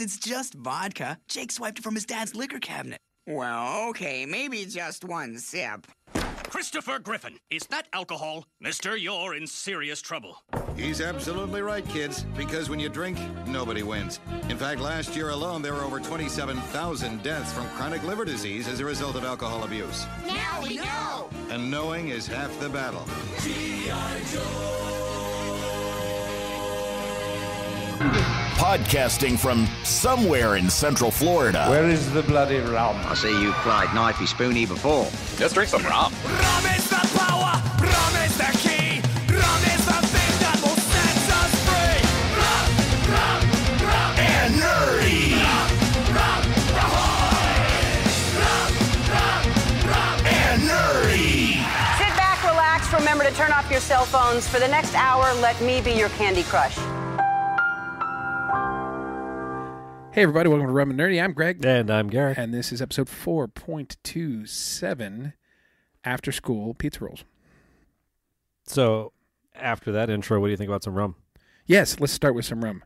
thinks it's just vodka. Jake swiped it from his dad's liquor cabinet. Well, okay, maybe just one sip. Christopher Griffin, is that alcohol? Mister, you're in serious trouble. He's absolutely right, kids, because when you drink, nobody wins. In fact, last year alone, there were over 27,000 deaths from chronic liver disease as a result of alcohol abuse. Now we know! And knowing is half the battle. G.I. Joe. Podcasting from somewhere in Central Florida. Where is the bloody rum? I see you plied knifey spoony before. Just drink some rum. Rum is the power, rum is the key, rum is the thing that will set us free. Rum, And nerdy. And nerdy. Sit back, relax. Remember to turn off your cell phones. For the next hour, let me be your Candy Crush. Hey everybody, welcome to Rum and Nerdy. I'm Greg. And I'm Garrett. And this is episode 4.27, After School Pizza Rolls. So, after that intro, what do you think about some rum? Yes, let's start with some rum.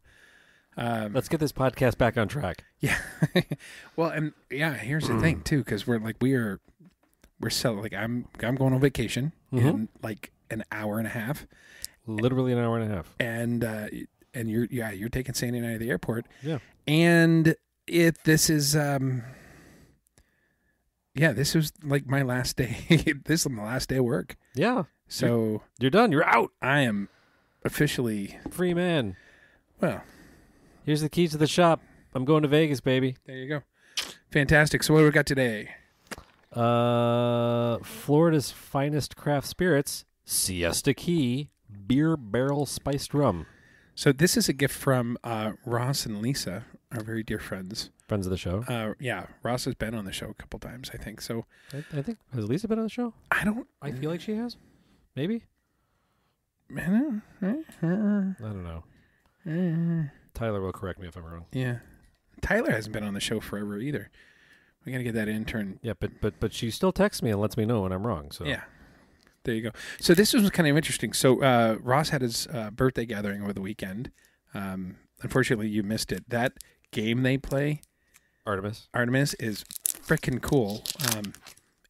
Let's get this podcast back on track. Yeah. Well, and yeah, here's the thing too, because we're selling, like I'm going on vacation in like an hour and a half. Literally an hour and a half. And you're taking Sandy and I to the airport. Yeah. And this is like my last day. This is my last day of work. Yeah. So you're done. You're out. I am officially Free man. Well, here's the keys to the shop. I'm going to Vegas, baby. There you go. Fantastic. So what do we got today? Florida's finest craft spirits, Siesta Key Beer Barrel Spiced Rum. So this is a gift from Ross and Lisa, our very dear friends. Friends of the show. Yeah, Ross has been on the show a couple times, I think. So I think, has Lisa been on the show? I feel like she has. Maybe. I don't know. Tyler will correct me if I'm wrong. Yeah, Tyler hasn't been on the show forever either. We got to get that intern. Yeah, but she still texts me and lets me know when I'm wrong. So yeah. There you go. So this was kind of interesting. So Ross had his birthday gathering over the weekend. Unfortunately, you missed it. That game they play, Artemis, is freaking cool.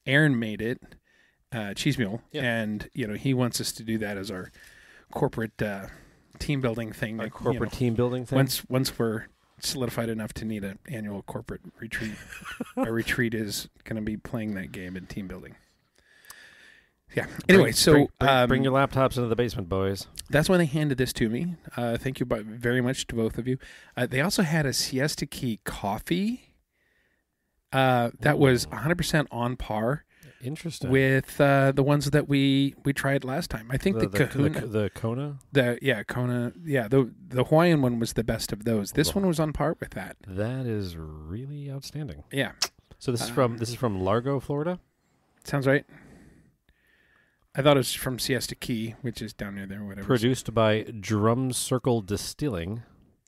Aaron made it, Cheese Mule, and he wants us to do that as our corporate team building thing. Our corporate team building thing. Once we're solidified enough to need an annual corporate retreat, our retreat is going to be playing that game in team building. Yeah. Anyway, bring your laptops into the basement, boys. That's when they handed this to me. Thank you very much to both of you. They also had a Siesta Key coffee that was 100% on par. Interesting. With the ones that we tried last time. I think the Kahuna, the Kona, Kona, the Hawaiian one was the best of those. This one was on par with that. That is really outstanding. Yeah. So this is from Largo, Florida. Sounds right. I thought it was from Siesta Key, which is down near there, whatever. Produced by Drum Circle Distilling,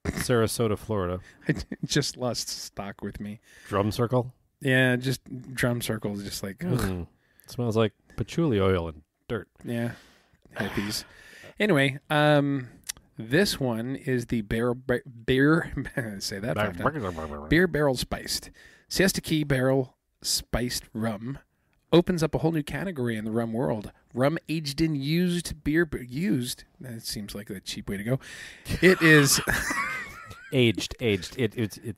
Sarasota, Florida. I just lost stock with me. Drum Circle? Yeah, just Drum Circle is just like, ugh. Smells like patchouli oil and dirt. Yeah, hippies. Anyway, this one is the beer say that 5 times. Beer Barrel Spiced. Siesta Key Barrel Spiced Rum. Opens up a whole new category in the rum world. Rum aged in used beer. Used? That seems like a cheap way to go. It is... Aged. It's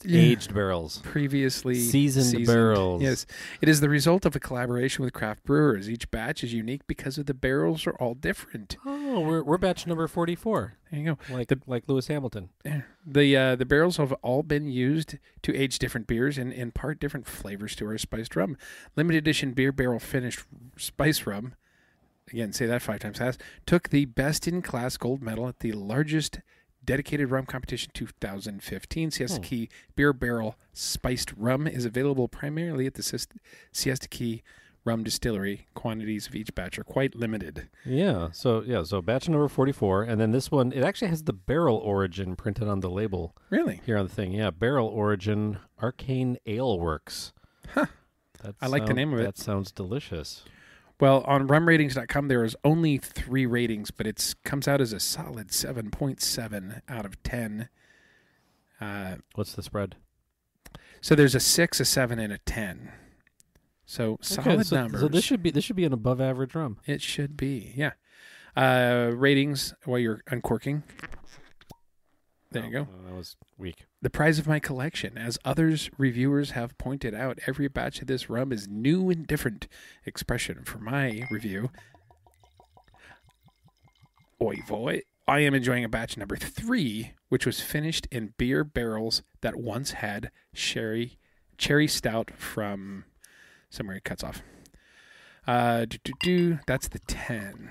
aged barrels. Previously seasoned barrels. Yes. It is the result of a collaboration with craft brewers. Each batch is unique because of the barrels are all different. Oh, we're batch number 44. There you go. Like Lewis Hamilton. Yeah. The barrels have all been used to age different beers and impart different flavors to our spiced rum. Limited edition beer barrel finished spice rum, again, say that 5 times fast, took the best in class gold medal at the largest dedicated rum competition 2015. Siesta Key Beer Barrel Spiced Rum is available primarily at the Siesta Key Rum Distillery. Quantities of each batch are quite limited. Yeah. So batch number 44, and then this one, it actually has the barrel origin printed on the label. Really? Here on the thing. Yeah, barrel origin Arcane Ale Works. Huh. I like the name of it. That sounds delicious. Well, on rumratings.com, there is only 3 ratings, but it comes out as a solid 7.7 out of 10. What's the spread? So there's a 6, a 7, and a 10. So solid numbers. So this should be an above average rum. It should be, yeah. Ratings while you're uncorking. There you go. That was weak. The prize of my collection. As others reviewers have pointed out, every batch of this rum is new and different. Expression for my review. Oy vey. I am enjoying a batch number 3, which was finished in beer barrels that once had cherry stout from somewhere. It cuts off. That's the 10.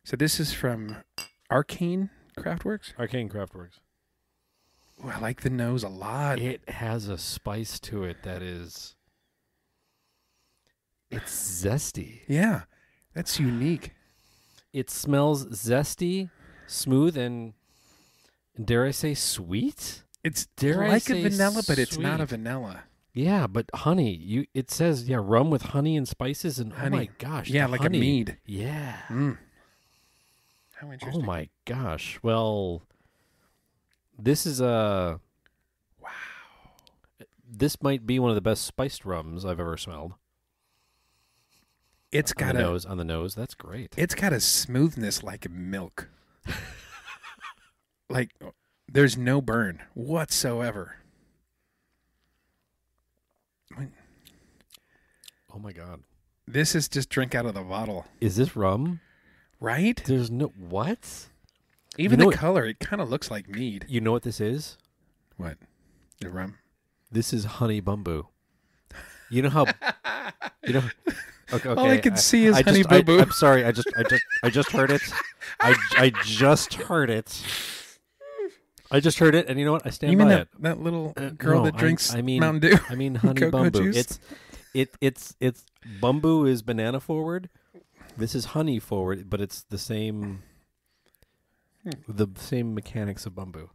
So this is from Arcane Craftworks. Arcane Craftworks. Ooh, I like the nose a lot. It has a spice to it that is. It's zesty. Yeah, that's unique. It smells zesty, smooth, and dare I say sweet? It's like a vanilla, but it's not a vanilla. Yeah, but honey. It says rum with honey and spices, and honey. Oh my gosh, yeah, like honey. A mead. Yeah. How interesting. Oh my gosh. Well, this is a wow. This might be one of the best spiced rums I've ever smelled. It's got on the nose. That's great. It's got a smoothness like milk. Like there's no burn whatsoever. Oh my god. This is just drink out of the bottle. Is this rum? Right? There's no what? Even the color, it kind of looks like mead. You know what this is? What? The rum? This is honey bumbu. You know how Okay, all I can see is honey bumbu. I'm sorry. I just heard it. I just heard it. I just heard it, and you know what? I stand by it. That little girl that drinks Mountain Dew. I mean honey Cocoa bumbu. Juice. It's bumbu is banana forward. This is honey forward, but it's the same mechanics of bumbu.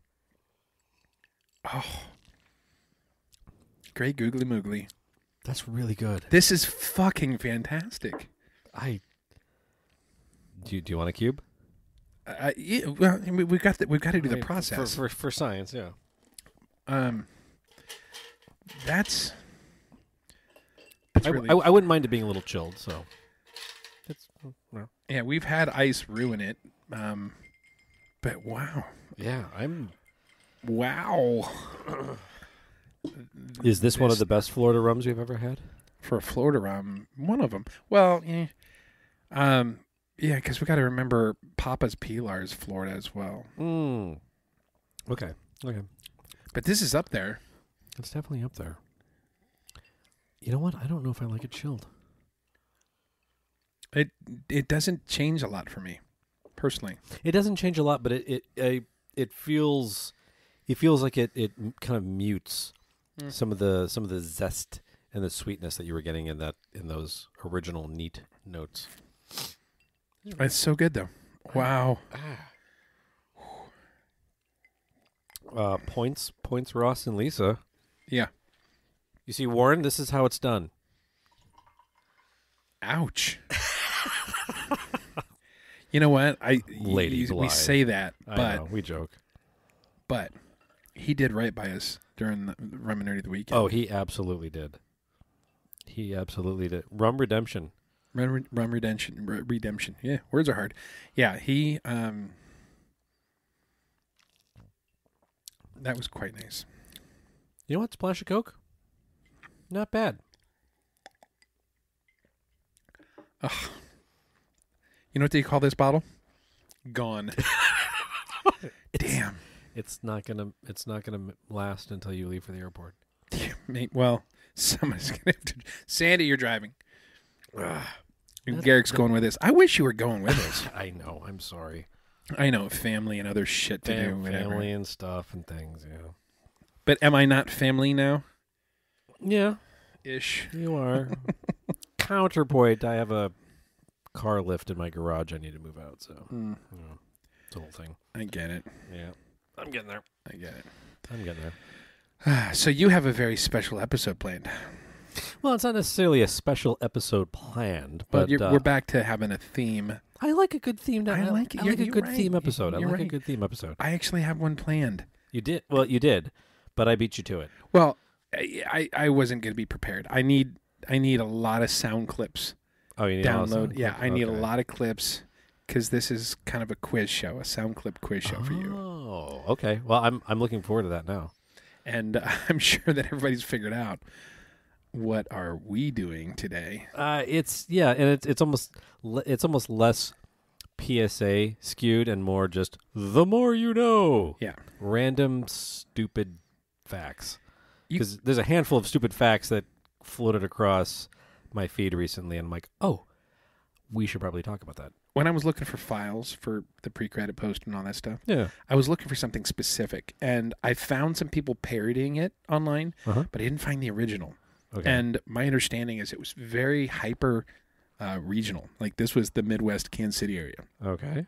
Oh. Great googly moogly. That's really good. This is fucking fantastic. Do you want a cube? Yeah, well, we've got to do the process for science. Yeah. That's really. I wouldn't mind it being a little chilled. So. Yeah, we've had ice ruin it. But wow. Yeah, Wow. Is this one of the best Florida rums you've ever had? For a Florida rum, one of them. Well, yeah. Yeah, because we got to remember Papa's Pilar is Florida as well. Okay. But this is up there. It's definitely up there. You know what? I don't know if I like it chilled. It doesn't change a lot for me, personally. It doesn't change a lot, but it feels like it kind of mutes some of the zest and the sweetness that you were getting in those original neat notes. It's so good though. Wow. Points, Ross and Lisa. Yeah. You see, Warren, this is how it's done. Ouch. You know what? We say that, but I know, we joke. But he did right by us during the Rum and Nerdy of the Weekend. Oh, he absolutely did. Rum Redemption. Rum Redemption. Yeah, words are hard. Yeah, he. That was quite nice. You know what? Splash of Coke. Not bad. Ugh. You know what they call this bottle? Gone. Damn. It's not gonna last until you leave for the airport. Well, somebody's gonna have to. Sandy, you're driving. Garrick's going with us. I wish you were going with us. I know. I'm sorry. I know. Family and other shit to do. Whatever. Family and stuff and things. Yeah. But am I not family now? Yeah. Ish. You are. Counterpoint. I have a car lift in my garage. I need to move out. So. It's the whole thing. I get it. Yeah. I'm getting there. I get it. I'm getting there. So you have a very special episode planned. Well, it's not necessarily a special episode planned, but we're back to having a theme. I like a good theme. I like it. I like a good theme episode. You're I like right. a good theme episode. I actually have one planned. You did. Well, you did, but I beat you to it. Well, I wasn't going to be prepared. I need a lot of sound clips. Oh, you need download. Yeah, I need a Okay. lot of clips because this is kind of a quiz show, a sound clip quiz show for you. Oh, okay. Well, I'm looking forward to that now. And I'm sure that everybody's figured out what are we doing today. And it's almost less PSA skewed and more just the more you know. Yeah, random stupid facts. Because there's a handful of stupid facts that floated across my feed recently, and I'm like, oh, we should probably talk about that. When I was looking for files for the pre-credit post and all that stuff, Yeah. I was looking for something specific, and I found some people parodying it online, but I didn't find the original. Okay. And my understanding is it was very hyper regional. Like this was the Midwest Kansas City area. Okay.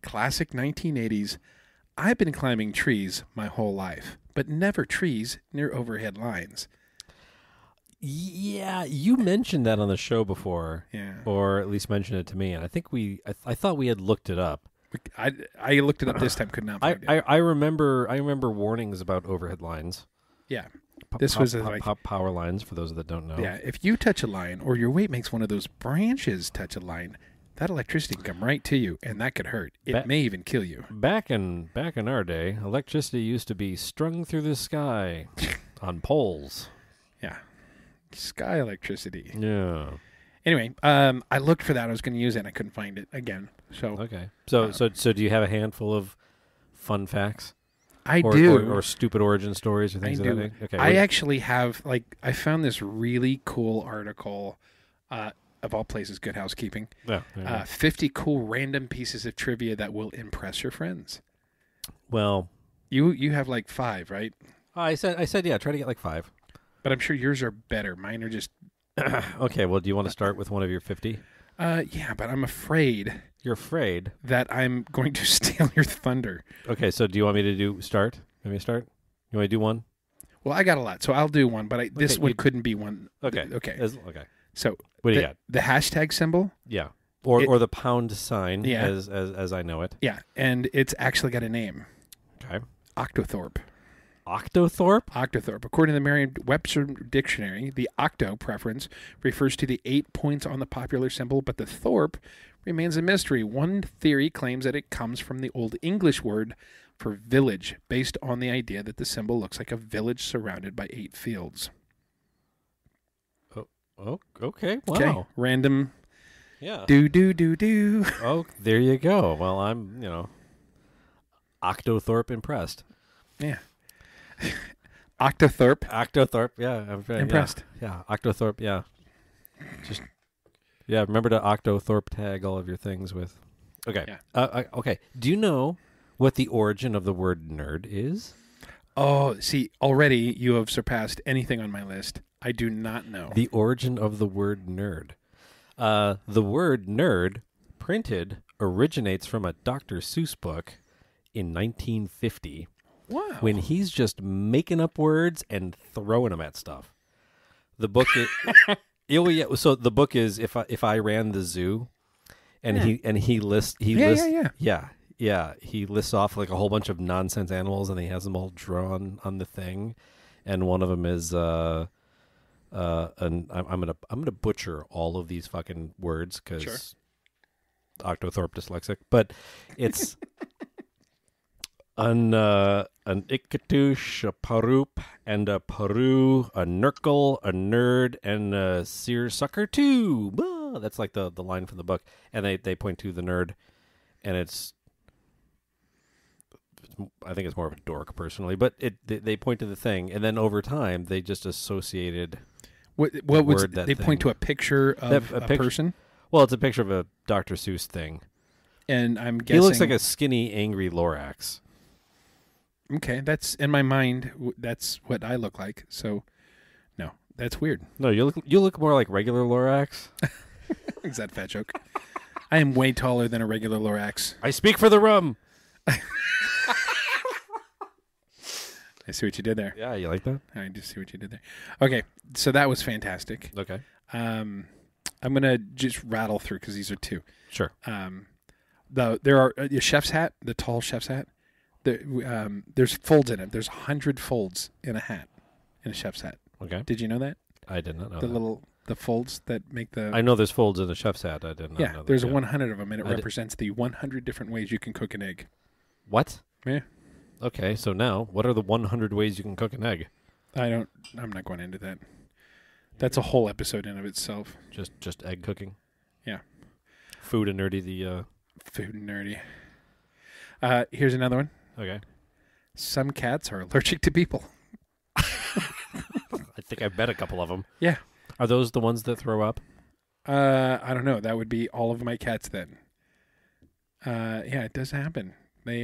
Classic 1980s. I've been climbing trees my whole life, but never trees near overhead lines. Yeah, you mentioned that on the show before. Yeah. Or at least mentioned it to me, and I think I thought we had looked it up. I looked it up this time, could not find it. I remember warnings about overhead lines. Yeah. This was like power lines for those that don't know. Yeah, if you touch a line or your weight makes one of those branches touch a line, that electricity can come right to you, and that could hurt. It may even kill you. Back in our day, electricity used to be strung through the sky on poles. Yeah. Sky electricity. Yeah. Anyway, I looked for that. I was going to use it, and I couldn't find it again. So okay. So do you have a handful of fun facts? I do. Or stupid origin stories or things like that? Okay. I actually have, I found this really cool article, of all places, Good Housekeeping. Yeah. 50 cool random pieces of trivia that will impress your friends. Well, you have like 5, right? I said yeah, try to get like 5. But I'm sure yours are better. Mine are just... Okay, well, do you want to start with one of your 50? Yeah, but I'm afraid... You're afraid? That I'm going to steal your thunder. Okay, so do you want me to start? You want me to do one? Well, I got a lot, so I'll do one, but this one couldn't be one. Okay. Okay. Okay. So what do you got? The hashtag symbol? Yeah. Or the pound sign, yeah. as I know it. Yeah, and it's actually got a name. Okay. Octothorpe. Octothorpe? Octothorpe. According to the Merriam-Webster Dictionary, the octo preference refers to the 8 points on the popular symbol, but the thorpe remains a mystery. One theory claims that it comes from the Old English word for village, based on the idea that the symbol looks like a village surrounded by 8 fields. Oh, okay. Wow. Okay. Random. Yeah. Do. Oh, there you go. Well, I'm, Octothorpe impressed. Yeah. Octothorpe. Yeah. I'm very impressed. Yeah. Octothorpe. Yeah. Yeah. Remember to Octothorpe tag all of your things with. Okay. Yeah. Okay. Do you know what the origin of the word nerd is? Oh, see, already you have surpassed anything on my list. I do not know. The origin of the word nerd. The word nerd, printed, originates from a Dr. Seuss book in 1950. Wow. When he's just making up words and throwing them at stuff. The book is... So the book is if I ran the zoo, and he lists he lists off like a whole bunch of nonsense animals, and he has them all drawn on the thing, and one of them is and I'm gonna butcher all of these fucking words because Octothorpe dyslexic, but it's an ikatush, a parup, and a paru, a nurgle, a nerd, and a seersucker too. Ah, that's like the line from the book, and they point to the nerd, and I think it's more of a dork personally, but they point to the thing, and then over time they just associated. What would they point to a picture of a person? Well, it's a picture of a Dr. Seuss thing, and I'm guessing he looks like a skinny, angry Lorax. Okay, that's in my mind. That's what I look like. So, no, that's weird. No, you look more like regular Lorax. Is that a fat joke? I am way taller than a regular Lorax. I speak for the rum. I see what you did there. Yeah, you like that? I just see what you did there. Okay, so that was fantastic. Okay. I'm gonna just rattle through because these are 2. Sure. There are the chef's hat, the tall chef's hat. There's folds in it. There's 100 folds in a hat, in a chef's hat. Okay. Did you know that? I did not know The folds that make the... I know there's folds in a chef's hat. I did not know that. There's 100 of them, and it represents the 100 different ways you can cook an egg. What? Yeah. Okay, so now, what are the 100 ways you can cook an egg? I'm not going into that. That's a whole episode in of itself. Just egg cooking? Yeah. Food and nerdy, Food and nerdy. Here's another one. Okay. Some cats are allergic to people. I think I've met a couple of them. Yeah. Are those the ones that throw up? I don't know. That would be all of my cats then. Yeah, it does happen. They,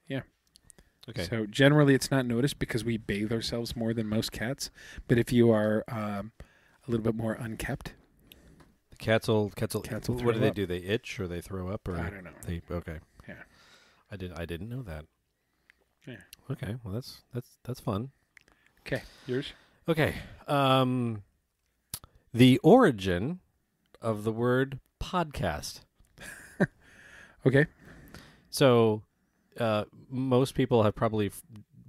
yeah. Okay. So generally it's not noticed because we bathe ourselves more than most cats. But if you are a little bit more unkept. The cats will what do they up. do? They itch or they throw up? Or I don't know. Okay. Yeah. I didn't know that. Yeah. Okay. Well, that's fun. Okay. Yours? Okay. The origin of the word podcast. Okay. So, most people have probably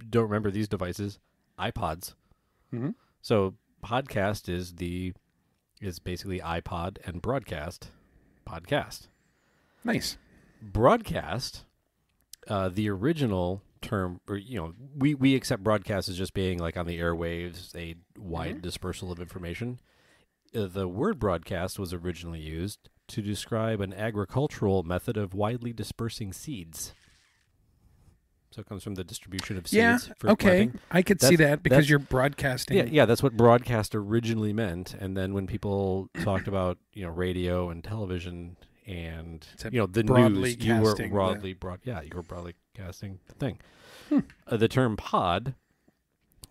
don't remember these devices, iPods. Mm-hmm. So, podcast is basically iPod and broadcast, podcast. Nice. Broadcast, the original term, or we accept broadcast as just being like on the airwaves, a wide dispersal of information. The word broadcast was originally used to describe an agricultural method of widely dispersing seeds. So it comes from the distribution of seeds. For planting. I could see that because you're broadcasting. Yeah, that's what broadcast originally meant. And then when people talked about radio and television and the news, you were broadly you were broadcasting the thing. The term pod,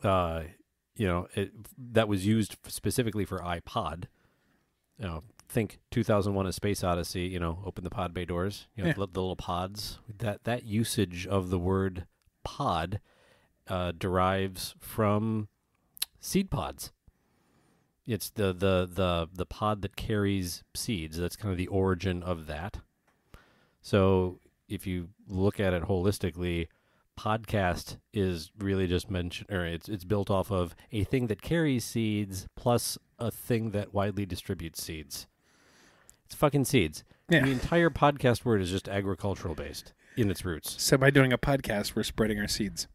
that was used specifically for iPod. Think 2001: A Space Odyssey. Open the pod bay doors. The little pods. That usage of the word pod derives from seed pods. It's the pod that carries seeds. That's kind of the origin of that. So if you look at it holistically, podcast is really just it's built off of a thing that carries seeds plus a thing that widely distributes seeds. It's fucking seeds. Yeah. The entire podcast word is just agricultural based in its roots. So by doing a podcast, we're spreading our seeds.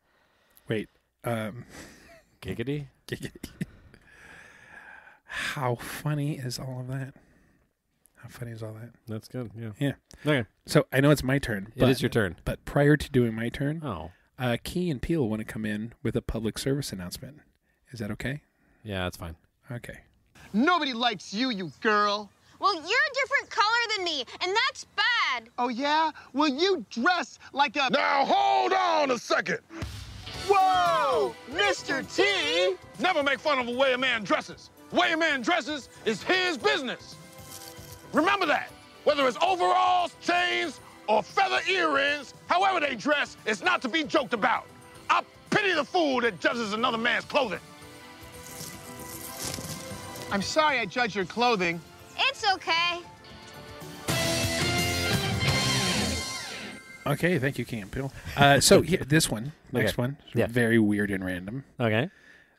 Wait. Giggity? Giggity. How funny is all of that? How funny is all that? That's good, yeah. Yeah. Okay. So I know it's my turn. It is your turn. But prior to doing my turn, Key and Peele want to come in with a public service announcement. Is that okay? Yeah, that's fine. Okay. Nobody likes you girl. Well, you're a different color than me, and that's bad. Oh, yeah? Well, you dress like a... Now, hold on a second. Whoa! Mr. T! Never make fun of the way a man dresses. The way a man dresses is his business. Remember that. Whether it's overalls, chains, or feather earrings, however they dress, it's not to be joked about. I pity the fool that judges another man's clothing. I'm sorry I judge your clothing. It's okay. Okay, thank you, Key and Peele. So this one, next one, very weird and random. Okay.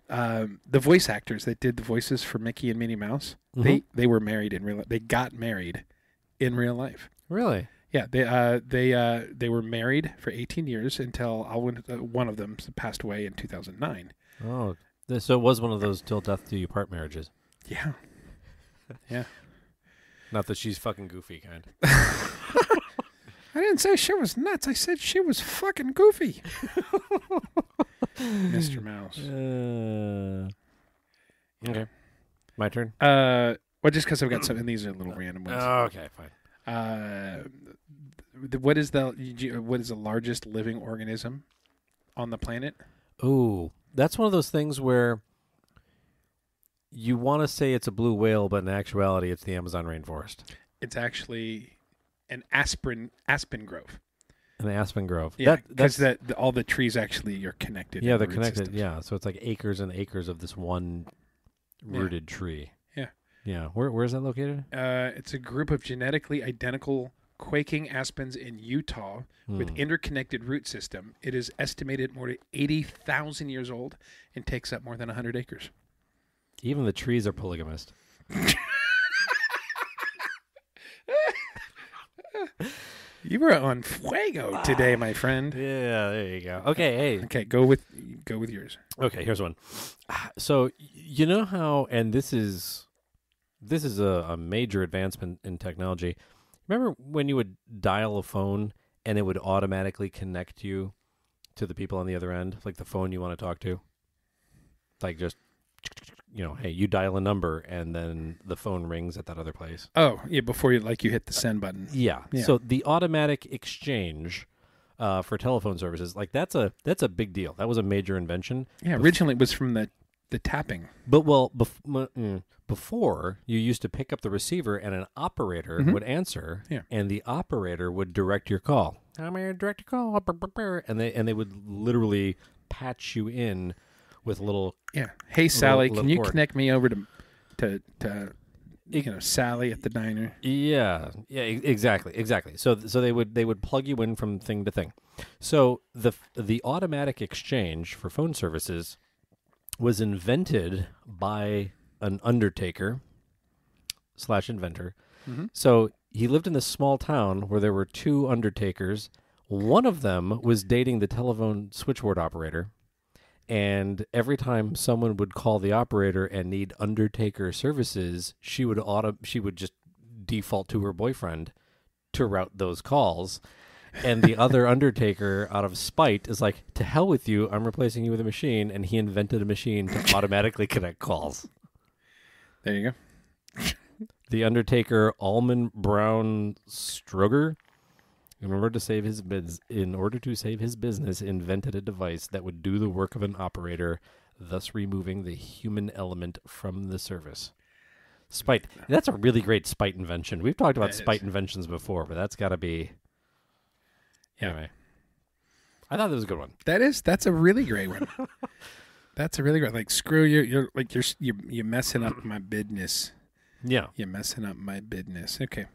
The voice actors that did the voices for Mickey and Minnie Mouse, they were married in real. They got married in real life. Really? Yeah. They were married for 18 years until one of them passed away in 2009. Oh, so it was one of those till death do you part marriages. Yeah. Yeah. Not that she's fucking goofy kind. I didn't say she was nuts. I said she was fucking goofy. Mr. Mouse. Okay. My turn? Well, just because I've got some, and these are little random ones. Oh, okay, fine. What is the largest living organism on the planet? Ooh, that's one of those things where you want to say it's a blue whale, but in actuality, it's the Amazon rainforest. It's actually an aspen grove. An aspen grove. Yeah, because all the trees actually are connected. Yeah, they're connected. Systems. Yeah, so it's like acres and acres of this one rooted tree. Yeah. Yeah. Where is that located? It's a group of genetically identical quaking aspens in Utah with interconnected root system. It is estimated more than 80,000 years old and takes up more than 100 acres. Even the trees are polygamist. You were on fuego today, my friend. Yeah, there you go. Okay, hey. Okay, go with yours. Okay, here's one. So you know how, and this is a major advancement in technology. Remember when you would dial a phone and it would automatically connect you to the people on the other end, like the phone you want to talk to? Like just, hey, you dial a number and then the phone rings at that other place. Oh, yeah, before you hit the send button. Yeah. So the automatic exchange for telephone services, like that's a big deal. That was a major invention. Yeah, originally it was from the tapping. But before you used to pick up the receiver and an operator would answer, and the operator would direct your call. I'm going to direct your call, and they would literally patch you in with a little. Yeah. Hey Sally, little can you port. connect me over to Sally at the diner? Yeah. Exactly. So they would plug you in from thing to thing. So the automatic exchange for phone services was invented by an undertaker / inventor. So he lived in this small town where there were two undertakers. One of them was dating the telephone switchboard operator. And every time someone would call the operator and need undertaker services, she would just default to her boyfriend to route those calls. And the other undertaker, out of spite, is like, to hell with you, I'm replacing you with a machine. And he invented a machine to automatically connect calls. There you go. The undertaker, Almond Brown Stroger, in order to save his business, invented a device that would do the work of an operator, thus removing the human element from the service. Spite. That's a really great spite invention. We've talked about spite inventions before, but that's got to be. Anyway, I thought that was a good one. That's a really great one. That's a really great. Like, screw you. You're messing up my business. Yeah, you're messing up my business. Okay.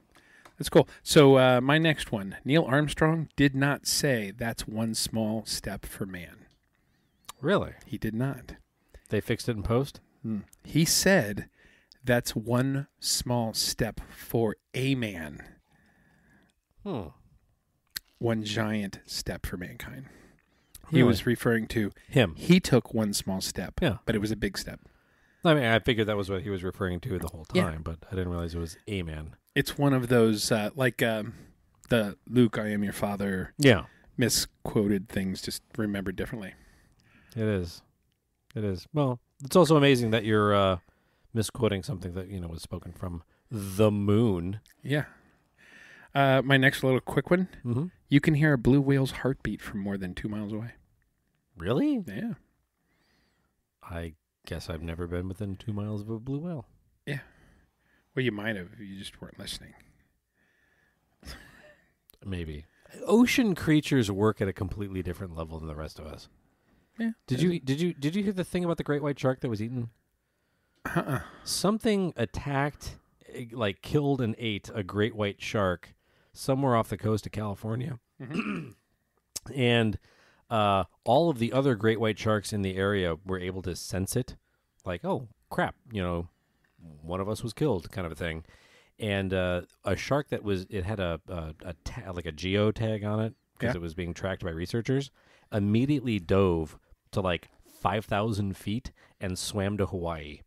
That's cool. So my next one, Neil Armstrong did not say that's one small step for man. Really? He did not. They fixed it in post? He said that's one small step for a man. One giant step for mankind. He was referring to him. He took one small step, but it was a big step. I mean, I figured that was what he was referring to the whole time, but I didn't realize it was a man. It's one of those, the Luke, I am your father, misquoted things, just remembered differently. It is. Well, it's also amazing that you're misquoting something that, was spoken from the moon. Yeah. My next little quick one. Mm-hmm. You can hear a blue whale's heartbeat from more than 2 miles away. Really? Yeah. I guess I've never been within 2 miles of a blue whale. Yeah. Well, you might have. You just weren't listening. Maybe. Ocean creatures work at a completely different level than the rest of us. Yeah. Did you hear the thing about the great white shark that was eaten? Something attacked, killed and ate a great white shark somewhere off the coast of California. And all of the other great white sharks in the area were able to sense it. Like, oh, crap, one of us was killed, kind of a thing. And a shark that had a geotag on it because it was being tracked by researchers, immediately dove to 5,000 feet and swam to Hawaii.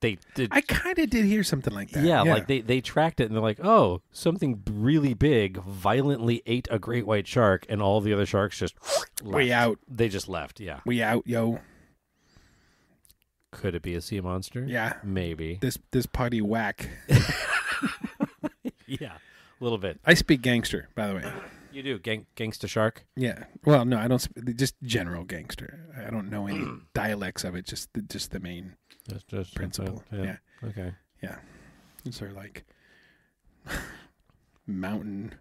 They did. I kind of did hear something like that. Yeah, they tracked it and they're like, oh, something really big violently ate a great white shark, and all the other sharks just left. We out. They just left. Yeah, we out, yo. Could it be a sea monster? Yeah, maybe. This putty whack. Yeah, a little bit. I speak gangster, by the way. You do gangsta shark? Yeah. Well, no, I don't. Just general gangster. I don't know any dialects of it. Just the main. Just principle. Yeah. Okay. Yeah. These are like mountain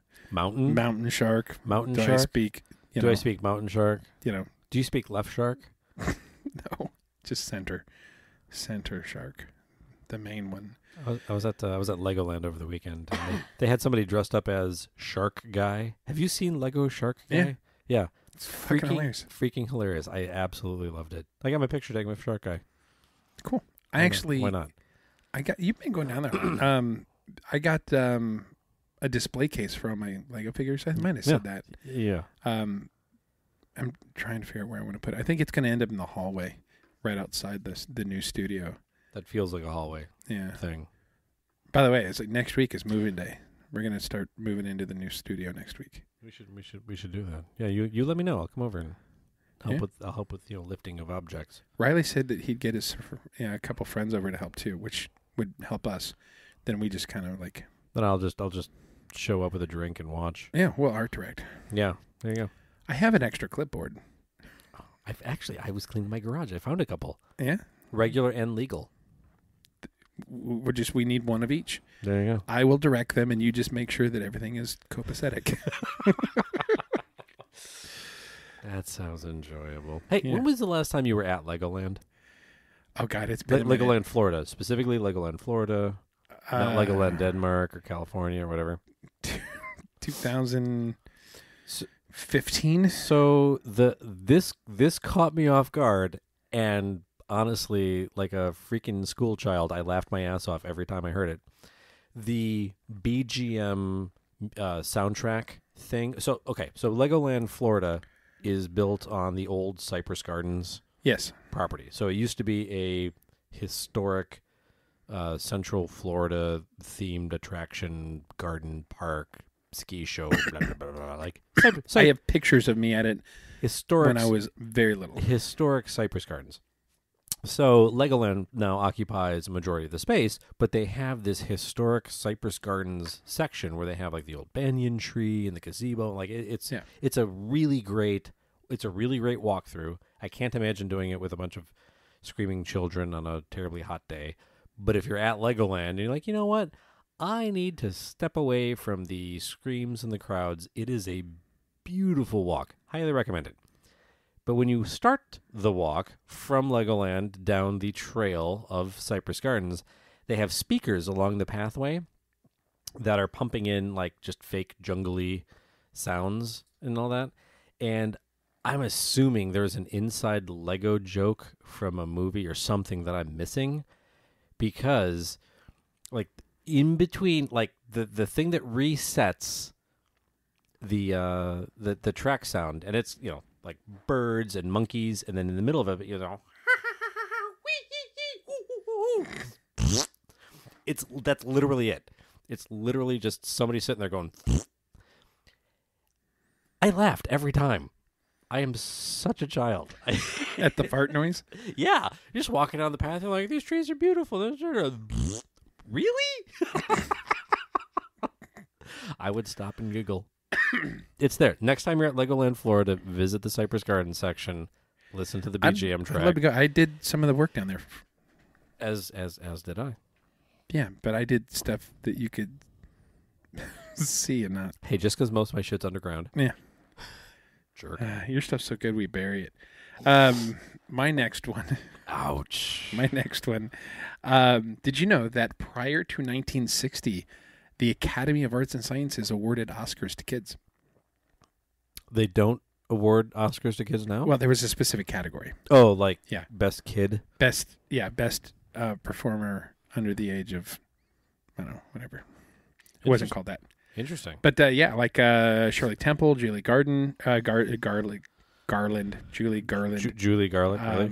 shark. Mountain do shark. I speak? Do I speak mountain shark? Do you speak left shark? No, just center shark, the main one. I was at Legoland over the weekend. And they had somebody dressed up as Shark Guy. Have you seen Lego Shark Guy? Yeah. It's fucking hilarious. Freaking hilarious. I absolutely loved it. I got my picture taken with Shark Guy. Cool. Why not? You've been going down there. I got a display case for all my Lego figures. I might have said that. Yeah. I'm trying to figure out where I want to put it. I think it's going to end up in the hallway, right outside the new studio. That feels like a hallway thing. By the way, it's like next week is moving day. We're going to start moving into the new studio next week. We should do that. Yeah, you let me know. I'll come over and I'll help with lifting of objects. Riley said that he'd get a couple friends over to help too, which would help us. Then we just kind of like. Then I'll just show up with a drink and watch. Yeah, we'll art direct. Yeah, there you go. I have an extra clipboard. I was cleaning my garage. I found a couple. Yeah, regular and legal. We need one of each. There you go. I will direct them, and you just make sure that everything is copacetic. That sounds enjoyable. Hey, when was the last time you were at Legoland? Oh God, it's been Legoland, Florida, specifically Legoland, Florida, not Legoland, Denmark or California or whatever. 2015. So this caught me off guard, and honestly, like a freaking school child, I laughed my ass off every time I heard it. The BGM soundtrack thing. So Legoland, Florida is built on the old Cypress Gardens property. So it used to be a historic Central Florida themed attraction, garden park, ski show, blah, blah, blah, blah. Like I have pictures of me at it historic when I was very little. Historic Cypress Gardens. So Legoland now occupies a majority of the space, but they have this historic Cypress Gardens section where they have like the old banyan tree and the gazebo. Like it's a really great walkthrough. I can't imagine doing it with a bunch of screaming children on a terribly hot day. But if you're at Legoland and you're like, you know what? I need to step away from the screams and the crowds. It is a beautiful walk. Highly recommend it. But when you start the walk from Legoland down the trail of Cypress Gardens, they have speakers along the pathway that are pumping in like just fake jungly sounds and all that. And I'm assuming there's an inside Lego joke from a movie or something that I'm missing, because like in between, like the thing that resets the track sound, and it's, you know, like birds and monkeys, and then in the middle of it, you know, that's literally it. It's literally just somebody sitting there going. I laughed every time. I am such a child. At the fart noise? Yeah. You're just walking down the path, you're like, these trees are beautiful. Really? I would stop and giggle. It's there. Next time you're at Legoland, Florida, visit the Cypress Garden section. Listen to the BGM track. I'd love to go. I did some of the work down there. As did I. Yeah, but I did stuff that you could see and not. Hey, just because most of my shit's underground. Yeah. Jerk. Your stuff's so good we bury it. My next one. Ouch. My next one. Did you know that prior to 1960, the Academy of Arts and Sciences awarded Oscars to kids? They don't award Oscars to kids now? Well, there was a specific category. Oh, like best kid? Best performer under the age of, I don't know, whatever. It wasn't called that. Interesting. But like Shirley Temple, Julie Garland, Julie Garland. Julie Garland, really?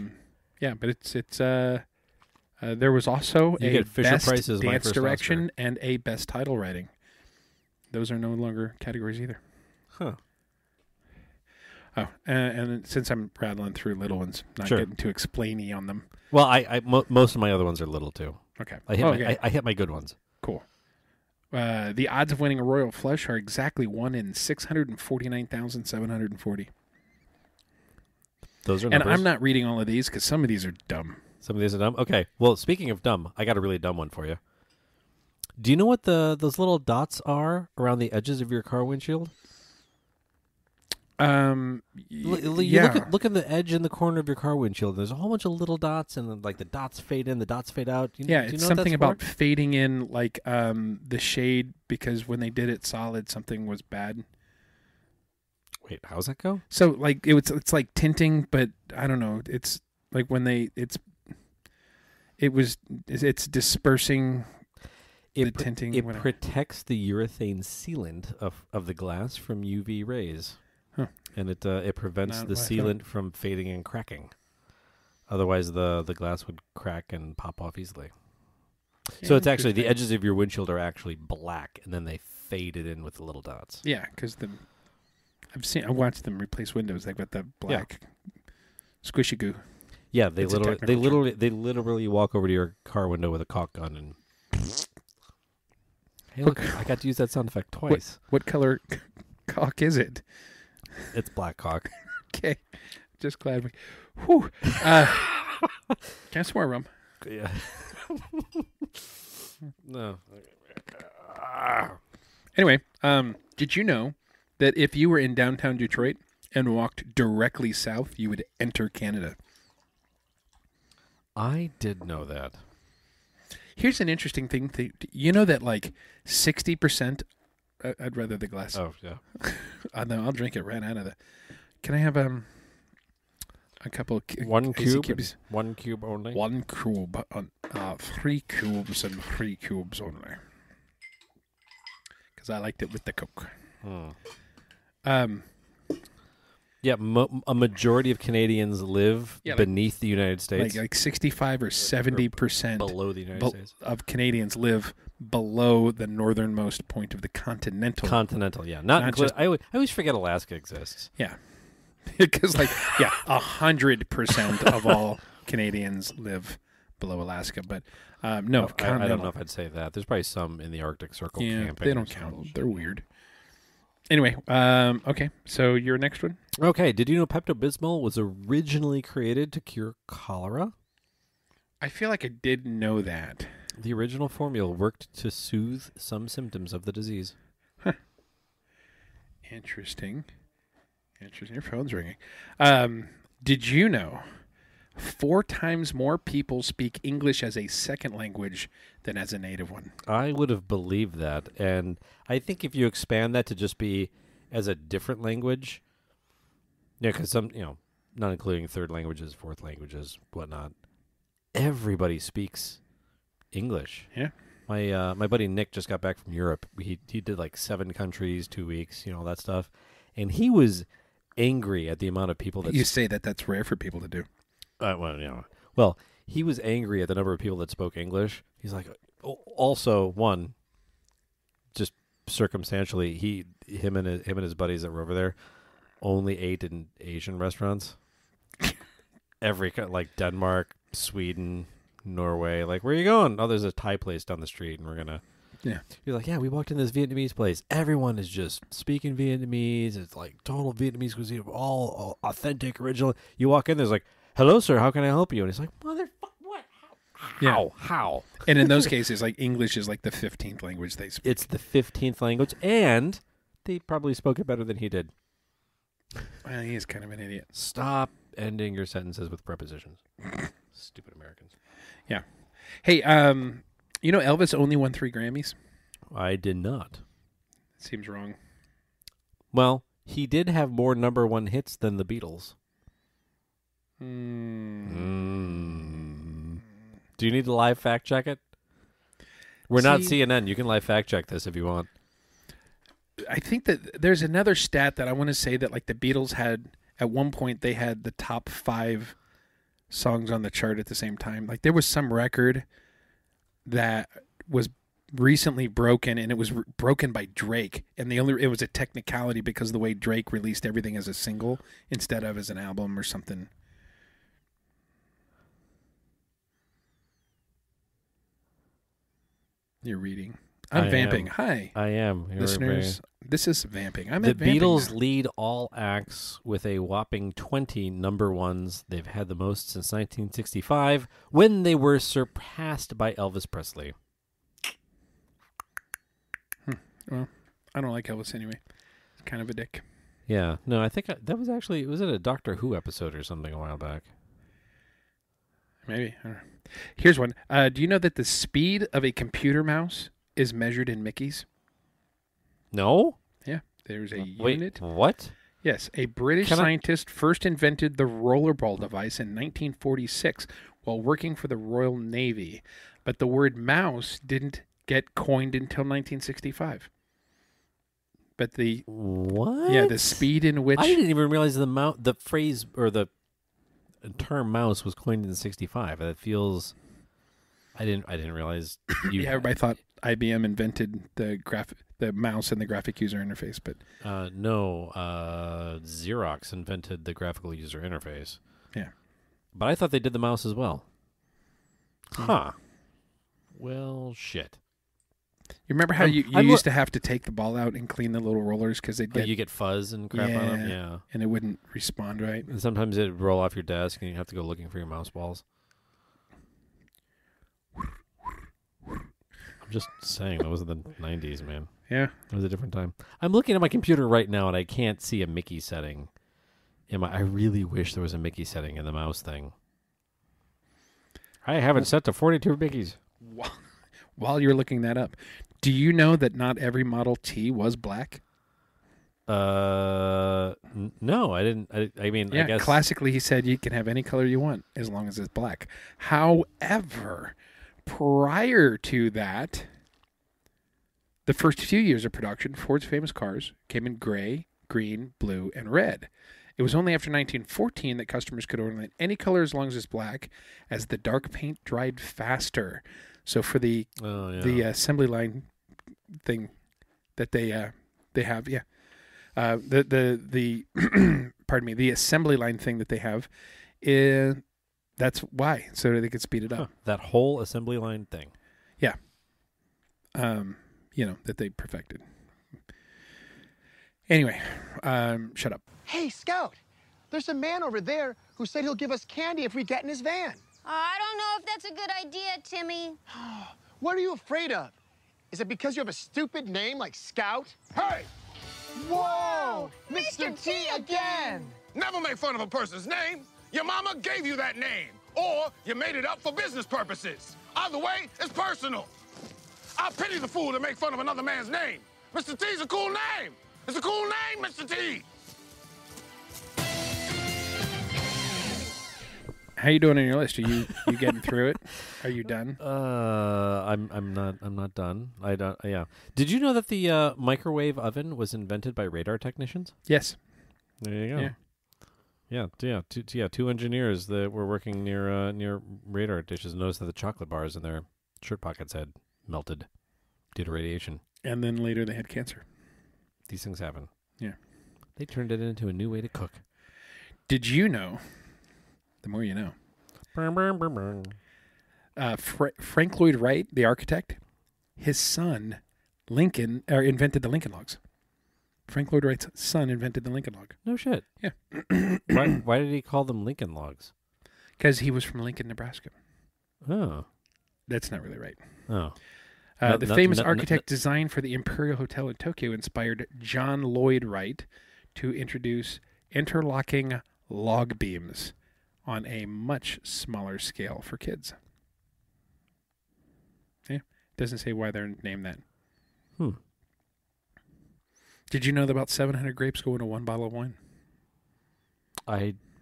Yeah, but it's there was also a best dance direction and a best title writing. Those are no longer categories either. Huh. Oh, and since I'm rattling through little ones, not getting too explainy on them. Well, most of my other ones are little too. Okay. I hit my good ones. Cool. The odds of winning a royal flush are exactly 1 in 649,740. Those are numbers. And I'm not reading all of these because some of these are dumb. Some of these are dumb? Okay. Well, speaking of dumb, I got a really dumb one for you. Do you know what those little dots are around the edges of your car windshield? Look at the edge in the corner of your car windshield. There's a whole bunch of little dots, and then, like the dots fade in, the dots fade out. Do you it's know something what that's about fading in, like the shade, because when they did it solid, something was bad. Wait, how's that go? So like it's like tinting, but I don't know. It's like when it's dispersing the tinting. It protects the urethane sealant of the glass from UV rays. Huh. And it prevents Not the what I sealant from fading and cracking. Otherwise, the glass would crack and pop off easily. So it's actually the edges of your windshield are actually black, and then they faded in with the little dots. Yeah, because I watched them replace windows. They got the black squishy goo. Yeah, they literally walk over to your car window with a caulk gun and. Hey, look! I got to use that sound effect twice. What color caulk is it? It's black caulk. Okay, just glad we. Whew. Can I some more rum? Yeah. No. Anyway, did you know that if you were in downtown Detroit and walked directly south, you would enter Canada? I did know that. Here's an interesting thing. You know that like 60%... I'd rather the glass. Oh, yeah. No, I'll drink it right out of the... Can I have a couple... One cube? Cubes? 1 cube only? 1 cube. 3 cubes and 3 cubes only. Because I liked it with the Coke. Yeah, a majority of Canadians live beneath the United States. Like 65 or 70% below the United States of Canadians live below the northernmost point of the continental. Continental, yeah. Not just, I always forget Alaska exists. Yeah. Because 100% of all Canadians live below Alaska, but no. I don't know if I'd say that. There's probably some in the Arctic Circle camping. They don't count. They're weird. Anyway, okay, so your next one? Okay, did you know Pepto-Bismol was originally created to cure cholera? I feel like I did know that. The original formula worked to soothe some symptoms of the disease. Huh. Interesting. Your phone's ringing. Did you know 4 times more people speak English as a second language than as a native one? I would have believed that. And I think if you expand that to just be as a different language, because some, not including third languages, fourth languages, whatnot, everybody speaks English. Yeah. My buddy Nick just got back from Europe. He did like 7 countries, 2 weeks, all that stuff. And he was angry at the amount of people that... You say that's rare for people to do. Well, he was angry at the number of people that spoke English. He's like, also, one, just circumstantially, him and his buddies that were over there only ate in Asian restaurants. Like Denmark, Sweden, Norway. Like, where are you going? Oh, there's a Thai place down the street, and we're gonna. Yeah. You're like, yeah, we walked in this Vietnamese place. Everyone is just speaking Vietnamese. It's like total Vietnamese cuisine, all authentic, original. You walk in, there's like, hello, sir, how can I help you? And it's like, motherfucker, what? How? And in those cases, like, English is like the 15th language they speak. It's the 15th language, and they probably spoke it better than he did. Well, he is kind of an idiot. Stop ending your sentences with prepositions. Stupid Americans. Yeah. Hey, Elvis only won 3 Grammys? I did not. Seems wrong. Well, he did have more number 1 hits than the Beatles. Do you need to live fact check it? We're not CNN. You can live fact check this if you want. I think that there's another stat that I want to say that like the Beatles had at one point they had the top 5 songs on the chart at the same time. Like there was some record that was recently broken, and it was broken by Drake, and it was a technicality because of the way Drake released everything as a single instead of as an album or something. You're reading. I'm vamping. Hi. I am. Listeners, this is vamping. I'm the at vamping Beatles now. lead all acts with a whopping 20 number 1s. They've had the most since 1965 when they were surpassed by Elvis Presley. Well, I don't like Elvis anyway. He's kind of a dick. Yeah. No, I think that was actually, was it a Doctor Who episode or something a while back? Maybe. I don't know. Here's one. Do you know that the speed of a computer mouse is measured in Mickeys? No? Yeah. There's a Wait, unit. what? Yes. A British scientist first invented the rollerball device in 1946 while working for the Royal Navy. But the word mouse didn't get coined until 1965. But the... What? Yeah, the speed in which... I didn't even realize the phrase or the term mouse was coined in 65. That feels... I didn't realize you... Yeah, everybody thought IBM invented the mouse and the graphic user interface, but... No, Xerox invented the graphical user interface. Yeah. But I thought they did the mouse as well. Mm-hmm. Huh. Well, shit. You remember how you used to have to take the ball out and clean the little rollers because they'd get... you get fuzz and crap on them? Yeah. And it wouldn't respond right. And sometimes it'd roll off your desk and you have to go looking for your mouse balls. I'm just saying, that was the 90s, man. Yeah. It was a different time. I'm looking at my computer right now and I can't see a Mickey setting. I really wish there was a Mickey setting in the mouse thing. I have it set to 42 Mickeys. While you're looking that up, do you know that not every Model T was black? No, I didn't. I mean, yeah, I guess classically he said you can have any color you want as long as it's black. However, prior to that, the first few years of production, Ford's famous cars came in gray, green, blue, and red. It was only after 1914 that customers could order any color as long as it's black, as the dark paint dried faster. So for the assembly line thing that they have, the pardon me, the assembly line thing that they have, that's why, so they could speed it up. That whole assembly line thing. Yeah. That they perfected. Anyway, shut up. Hey, Scout, there's a man over there who said he'll give us candy if we get in his van. I don't know if that's a good idea, Timmy. What are you afraid of? Is it because you have a stupid name like Scout? Hey! Whoa! Mr. T again! Never make fun of a person's name. Your mama gave you that name, or you made it up for business purposes. Either way, it's personal. I pity the fool that make fun of another man's name. Mr. T's a cool name. It's a cool name, Mr. T. How you doing on your list? Are you getting through it? Are you done? I'm not done. I don't. Yeah. Did you know that the microwave oven was invented by radar technicians? Yes. There you go. Yeah. Two engineers that were working near radar dishes noticed that the chocolate bars in their shirt pockets had melted due to radiation. And then later they had cancer. These things happen. Yeah. They turned it into a new way to cook. Did you know? The more you know. Frank Lloyd Wright, the architect, his son, Lincoln, invented the Lincoln Logs. Frank Lloyd Wright's son invented the Lincoln Log. No shit. Yeah. Why did he call them Lincoln Logs? Because he was from Lincoln, Nebraska. Oh. That's not really right. Oh. The famous architect design for the Imperial Hotel in Tokyo inspired John Lloyd Wright to introduce interlocking log beams on a much smaller scale for kids. Yeah. Doesn't say why they're named that. Did you know that about 700 grapes go into one bottle of wine?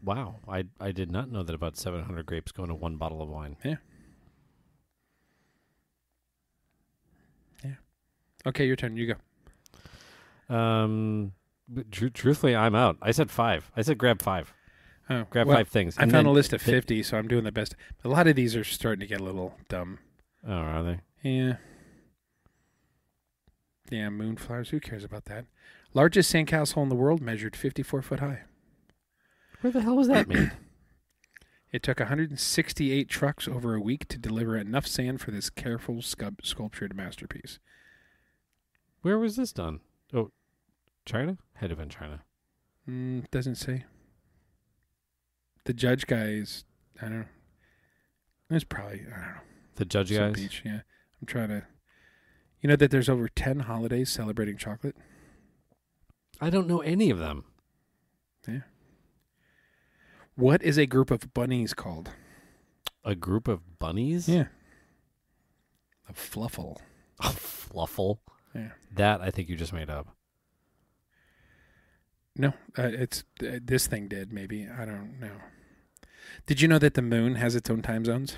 Wow. I did not know that about 700 grapes go into one bottle of wine. Yeah. Yeah. Okay, your turn. You go. Truthfully, I'm out. I said 5. I said grab 5. Oh, grab 5 things. I found a list of 50, so I'm doing the best. A lot of these are starting to get a little dumb. Oh, are they? Yeah. Yeah, moonflowers. Who cares about that? Largest sandcastle in the world measured 54 foot high. Where the hell was that made? It took 168 trucks over a week to deliver enough sand for this careful sculptured masterpiece. Where was this done? Oh, China? Had to have been China. Doesn't say. The judge guys, I don't know. It's probably, I don't know. The judge Some guys? beach, yeah. I'm trying to. You know that there's over 10 holidays celebrating chocolate? I don't know any of them. What is a group of bunnies called? A group of bunnies? Yeah. A fluffle. A fluffle? Yeah. That I think you just made up. No, it's this thing did, maybe. I don't know. Did you know that the moon has its own time zones?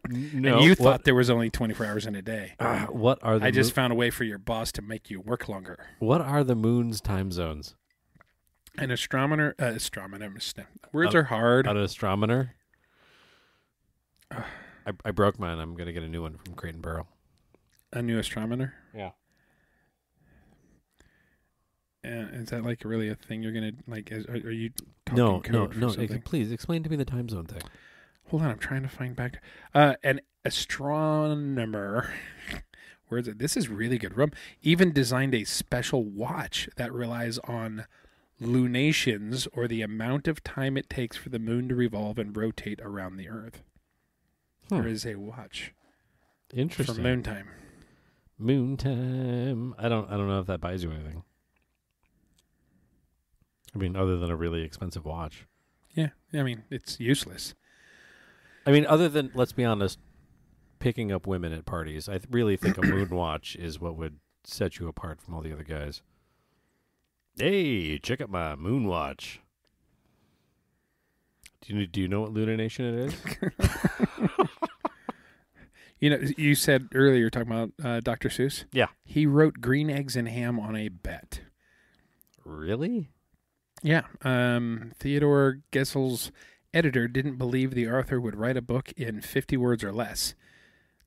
No. And you thought there was only 24 hours in a day. What are the I just found a way for your boss to make you work longer. What are the moon's time zones? An astronomer, words are hard. An astronomer? I broke mine. I'm going to get a new one from Crate and Barrel. A new astronomer? Yeah. Is that like really a thing you're going to, like, are you talking No. code for something? Please explain to me the time zone thing. Hold on, I'm trying to find back. An astronomer, where is it? This is really good. Even designed a special watch that relies on lunations, or the amount of time it takes for the moon to revolve and rotate around the Earth. There is a watch. Interesting. For moon time. Moon time. I don't know if that buys you anything. I mean, other than a really expensive watch. Yeah, I mean, it's useless. I mean, other than, let's be honest, picking up women at parties, I really think a moon watch is what would set you apart from all the other guys. Hey, check out my moon watch. Do you know what lunation it is? You know, you said earlier, talking about Dr. Seuss. Yeah. He wrote Green Eggs and Ham on a bet. Really? Yeah. Theodore Gessel's editor didn't believe the author would write a book in 50 words or less.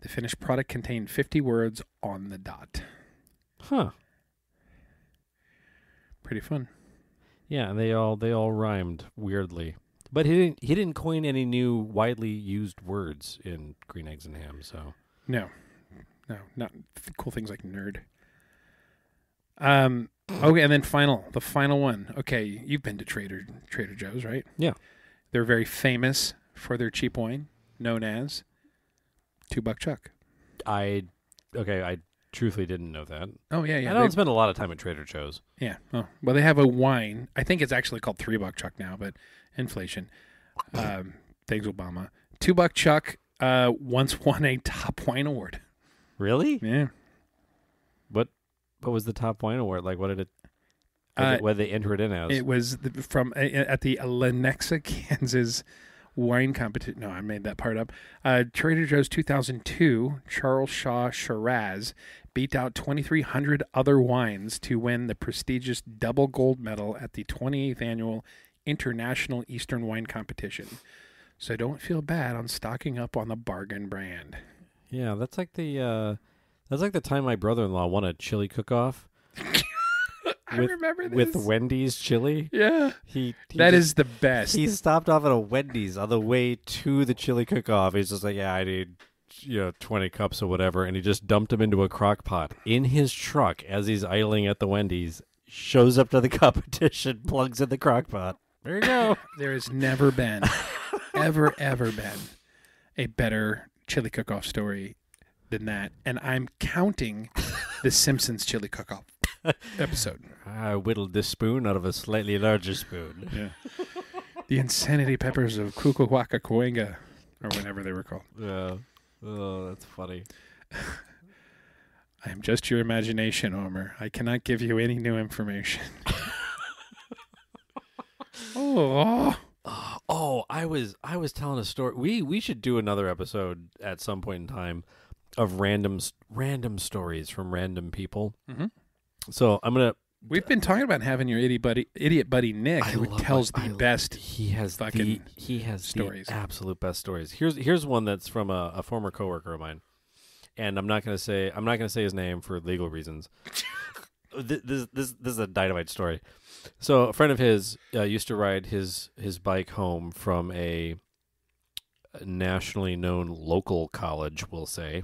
The finished product contained 50 words on the dot. Huh. Pretty fun. Yeah, and they all rhymed weirdly. But he didn't coin any new widely used words in Green Eggs and Ham, so. No, not cool things like nerd. Okay, and then the final one. Okay, you've been to Trader Joe's, right? Yeah. They're very famous for their cheap wine, known as $2 Chuck. I truthfully didn't know that. Oh, yeah. I don't spend a lot of time at Trader Joe's. Yeah. Oh, well, they have a wine. I think it's actually called $3 Chuck now, but inflation. Thanks, Obama. $2 Chuck once won a top wine award. Really? Yeah. What was the top wine award? Like, what did it? What did they enter it in as? It was from at the Lenexa, Kansas wine competition. No, I made that part up. Trader Joe's 2002 Charles Shaw Shiraz beat out 2,300 other wines to win the prestigious double gold medal at the 28th annual International Eastern Wine Competition. So don't feel bad on stocking up on the bargain brand. Yeah, that's like the time my brother-in-law won a chili cook-off. I remember this. With Wendy's chili. Yeah. That is the best. He stopped off at a Wendy's on the way to the chili cook-off. He's just like, yeah, I need 20 cups or whatever. And he just dumped them into a crock pot in his truck as he's idling at the Wendy's. Shows up to the competition, plugs in the crock pot. There you go. There has never been, ever been a better chili cook-off story than that. And I'm counting the Simpsons chili cook-off episode. I whittled this spoon out of a slightly larger spoon. Yeah. The Insanity Peppers of Cucahuaca, or whatever they were called. Yeah. Oh, that's funny. I am just your imagination, Homer. I cannot give you any new information. Oh, I was telling a story. We should do another episode at some point in time of random stories from random people. Mm-hmm. So We've been talking about having your idiot buddy Nick, who tells the best. He has stories. The absolute best stories. Here's one that's from a former coworker of mine, and I'm not gonna say his name for legal reasons. This is a dynamite story. So a friend of his used to ride his bike home from a nationally known local college, we'll say,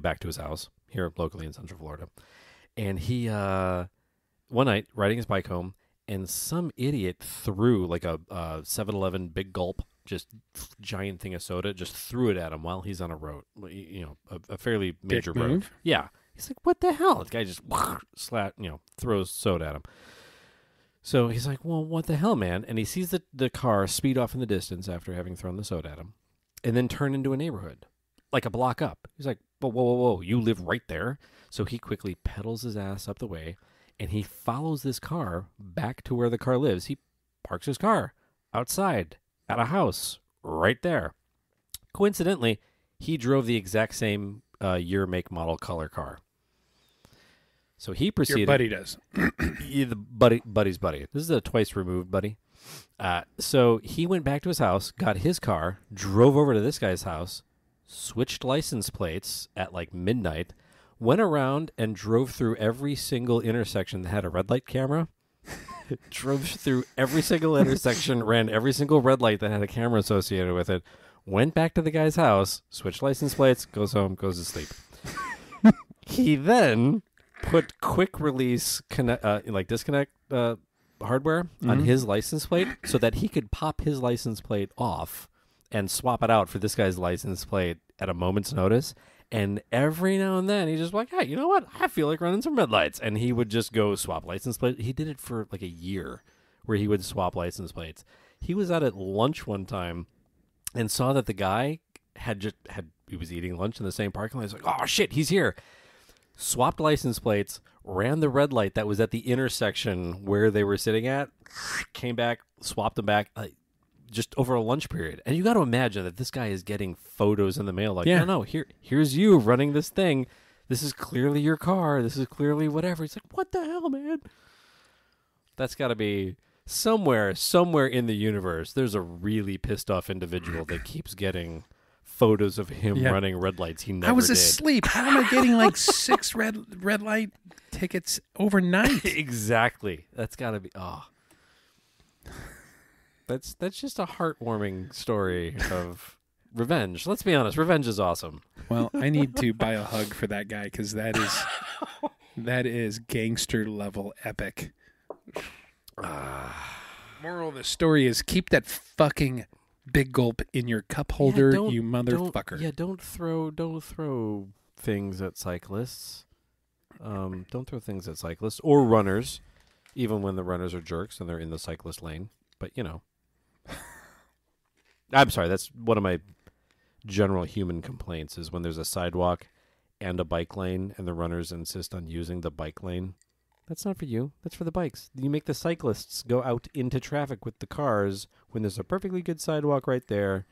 back to his house here locally in Central Florida. And he, one night, riding his bike home, and some idiot threw like a 7-Eleven Big Gulp, just giant thing of soda, just threw it at him while he's on a road, a fairly major road. Move? Yeah. He's like, what the hell? The guy just throws soda at him. So he's like, well, what the hell, man? And he sees the car speed off in the distance after having thrown the soda at him and then turn into a neighborhood, like a block up. He's like, whoa, whoa, whoa, whoa, you live right there? So he quickly pedals his ass up the way, and he follows this car back to where the car lives. He parks his car outside at a house right there. Coincidentally, he drove the exact same year, make, model, color car. So he proceeded. Your buddy does. The buddy's buddy. This is a twice removed buddy. So he went back to his house, got his car, drove over to this guy's house, switched license plates at like midnight, went around and drove through every single intersection that had a red light camera. Drove through every single intersection, ran every single red light that had a camera associated with it, went back to the guy's house, switched license plates, goes home, goes to sleep. He then put quick release disconnect hardware on his license plate so that he could pop his license plate off and swap it out for this guy's license plate at a moment's notice. And every now and then, he's just like, hey, you know what? I feel like running some red lights. And he would just go swap license plates. He did it for like a year where he would swap license plates. He was out at lunch one time and saw that the guy he was eating lunch in the same parking lot. He's like, oh, shit, he's here. Swapped license plates, ran the red light that was at the intersection where they were sitting at, came back, swapped them back. Just over a lunch period. And you got to imagine that this guy is getting photos in the mail like, no, here's you running this thing. This is clearly your car. This is clearly whatever. He's like, what the hell, man? That's got to be somewhere in the universe. There's a really pissed off individual that keeps getting photos of him running red lights he never did. I was asleep. How am I getting like 6 red light tickets overnight? Exactly. That's got to be, That's just a heartwarming story of revenge. Let's be honest. Revenge is awesome. Well, I need to buy a hug for that guy because that is gangster level epic. Moral of the story is keep that fucking big gulp in your cup holder, you motherfucker. Don't throw things at cyclists. Don't throw things at cyclists or runners, even when the runners are jerks and they're in the cyclist lane. But, you know. I'm sorry, that's one of my general human complaints is when there's a sidewalk and a bike lane and the runners insist on using the bike lane. That's not for you. That's for the bikes. You make the cyclists go out into traffic with the cars when there's a perfectly good sidewalk right there.